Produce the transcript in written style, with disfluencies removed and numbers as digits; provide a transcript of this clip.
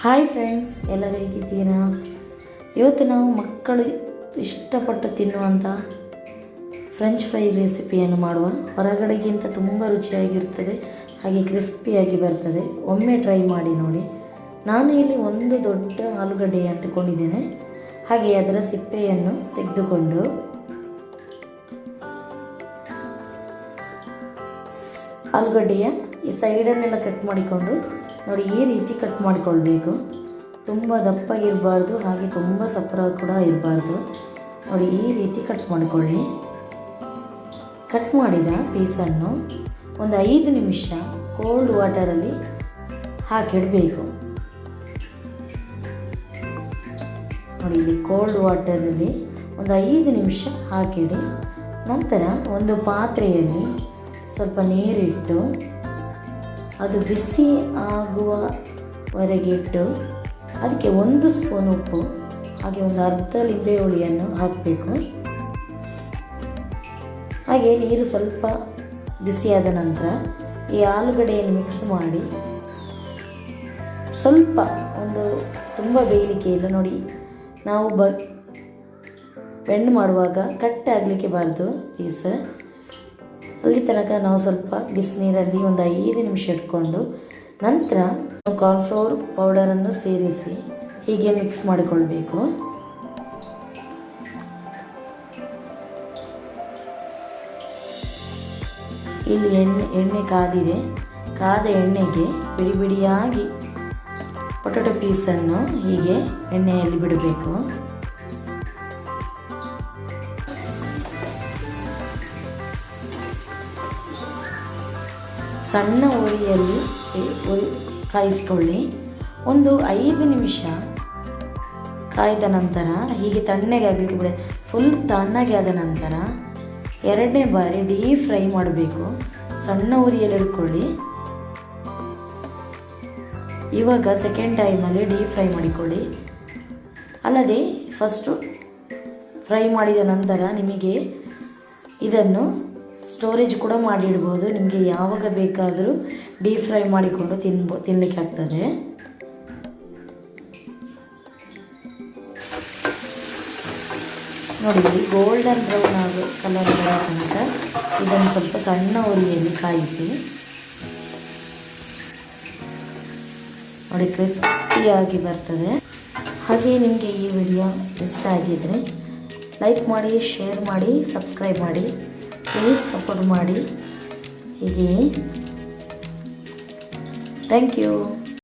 Hi friends, ಎಲ್ಲರೂ ಹೇಗಿದ್ದೀರಾ? ಇವತ್ತು ನಾವು ಮಕ್ಕಳು ಇಷ್ಟಪಟ್ಟು ತಿನ್ನುವಂಥ ಫ್ರೆಂಚ್ ಫ್ರೈ ರೆಸಿಪಿಯನ್ನು ಮಾಡುವ. ಹೊರಗಡೆಗಿಂತ ತುಂಬ ರುಚಿಯಾಗಿರುತ್ತದೆ, ಹಾಗೆ ಕ್ರಿಸ್ಪಿಯಾಗಿ ಬರ್ತದೆ. ಒಮ್ಮೆ ಟ್ರೈ ಮಾಡಿ ನೋಡಿ. ನಾನು ಇಲ್ಲಿ ಒಂದು ದೊಡ್ಡ ಆಲೂಗಡ್ಡೆ ತಗೊಂಡಿದ್ದೇನೆ. ಹಾಗೆ ಅದರ ಸಿಪ್ಪೆಯನ್ನು ತೆಗೆದುಕೊಂಡು ಆಲೂಗಡ್ಡೆಯ ಈ ಸೈಡನ್ನೆಲ್ಲ ಕಟ್ ಮಾಡಿಕೊಂಡು ನೋಡಿ, ಈ ರೀತಿ ಕಟ್ ಮಾಡಿಕೊಳ್ಬೇಕು. ತುಂಬ ದಪ್ಪಾಗಿರಬಾರ್ದು, ಹಾಗೆ ತುಂಬ ಸಪ್ಪರ ಕೂಡ ಇರಬಾರ್ದು. ನೋಡಿ, ಈ ರೀತಿ ಕಟ್ ಮಾಡಿಕೊಳ್ಳಿ. ಕಟ್ ಮಾಡಿದ ಪೀಸನ್ನು ಒಂದು 5 ನಿಮಿಷ ಕೋಲ್ಡ್ ವಾಟರಲ್ಲಿ ಹಾಕಿಡಬೇಕು. ನೋಡಿ, ಇಲ್ಲಿ ಕೋಲ್ಡ್ ವಾಟರಲ್ಲಿ ಒಂದು 5 ನಿಮಿಷ ಹಾಕಿಡಿ. ನಂತರ ಒಂದು ಪಾತ್ರೆಯಲ್ಲಿ ಸ್ವಲ್ಪ ನೀರಿಟ್ಟು ಅದು ಬಿಸಿ ಆಗುವವರೆಗೆ ಇಟ್ಟು ಅದಕ್ಕೆ 1 ಸ್ಪೂನ್ ಉಪ್ಪು ಹಾಗೆ ಒಂದು ಅರ್ಧ ಲಿಂಬೆ ಹುಳಿಯನ್ನು ಹಾಕಬೇಕು. ಹಾಗೆ ನೀರು ಸ್ವಲ್ಪ ಬಿಸಿಯಾದ ನಂತರ ಈ ಆಲೂಗಡ್ಡೆಯನ್ನು ಮಿಕ್ಸ್ ಮಾಡಿ ಸ್ವಲ್ಪ ಒಂದು ತುಂಬ ಬೇಯಲಿಕ್ಕೆ ಇಲ್ಲ. ನೋಡಿ, ನಾವು ಬೆಂಡ್ ಮಾಡುವಾಗ ಕಟ್ ಆಗಲಿಕ್ಕೆ ಬಾರ್ದು ಪೀಸ್. ಅಲ್ಲಿ ತನಕ ನಾವು ಸ್ವಲ್ಪ ಬಿಸಿನೀರಲ್ಲಿ ಒಂದು 5 ನಿಮಿಷ ಇಟ್ಕೊಂಡು ನಂತರ ಕಾರ್ನ್ಫ್ಲವರ್ ಪೌಡರನ್ನು ಸೇರಿಸಿ ಹೀಗೆ ಮಿಕ್ಸ್ ಮಾಡಿಕೊಳ್ಬೇಕು. ಇಲ್ಲಿ ಎಣ್ಣೆ ಕಾದಿದೆ. ಕಾದ ಎಣ್ಣೆಗೆ ಬಿಡಿ ಬಿಡಿಯಾಗಿ ಪೊಟೊಟೊ ಪೀಸನ್ನು ಹೀಗೆ ಎಣ್ಣೆಯಲ್ಲಿ ಬಿಡಬೇಕು. ಸಣ್ಣ ಉರಿಯಲ್ಲಿ ಕಾಯಿಸಿಕೊಳ್ಳಿ. ಒಂದು 5 ನಿಮಿಷ ಕಾಯ್ದ ನಂತರ ಹೀಗೆ ತಣ್ಣಗೆ ಆಗಲಿಕ್ಕೆ ಬಿಡಿ. ಫುಲ್ ತಣ್ಣಗೆ ಆದ ನಂತರ 2ನೇ ಬಾರಿ ಡೀಪ್ ಫ್ರೈ ಮಾಡಬೇಕು. ಸಣ್ಣ ಉರಿಯಲ್ಲಿ ಇಟ್ಕೊಳ್ಳಿ. ಇವಾಗ ಸೆಕೆಂಡ್ ಟೈಮಲ್ಲಿ ಡೀಪ್ ಫ್ರೈ ಮಾಡಿಕೊಳ್ಳಿ. ಅಲ್ಲದೆ ಫಸ್ಟು ಫ್ರೈ ಮಾಡಿದ ನಂತರ ನಿಮಗೆ ಇದನ್ನು ಸ್ಟೋರೇಜ್ ಕೂಡ ಮಾಡಿಡ್ಬೋದು. ನಿಮಗೆ ಯಾವಾಗ ಬೇಕಾದರೂ ಡೀಪ್ ಫ್ರೈ ಮಾಡಿಕೊಂಡು ತಿನ್ನಲಿಕ್ಕೆ ಆಗ್ತದೆ. ನೋಡಿ, ಗೋಲ್ಡನ್ ಬ್ರೌನ್ ಆಗೋ ಕಲರ್ ಬರೋ ತನಕ ಇದನ್ನು ಸ್ವಲ್ಪ ಸಣ್ಣ ಉರಿಯಲ್ಲಿ ಕಾಯಿಸಿ. ನೋಡಿ, ಕ್ರಿಸ್ಪಿಯಾಗಿ ಬರ್ತದೆ. ಹಾಗೆ ನಿಮಗೆ ಈ ವಿಡಿಯೋ ಇಷ್ಟ ಆಗಿದ್ದರೆ ಲೈಕ್ ಮಾಡಿ, ಶೇರ್ ಮಾಡಿ, ಸಬ್ಸ್ಕ್ರೈಬ್ ಮಾಡಿ. ಪ್ಲೀಸ್ ಸಪೋರ್ಟ್ ಮಾಡಿ. ಹೀಗೆ ಥ್ಯಾಂಕ್ ಯು.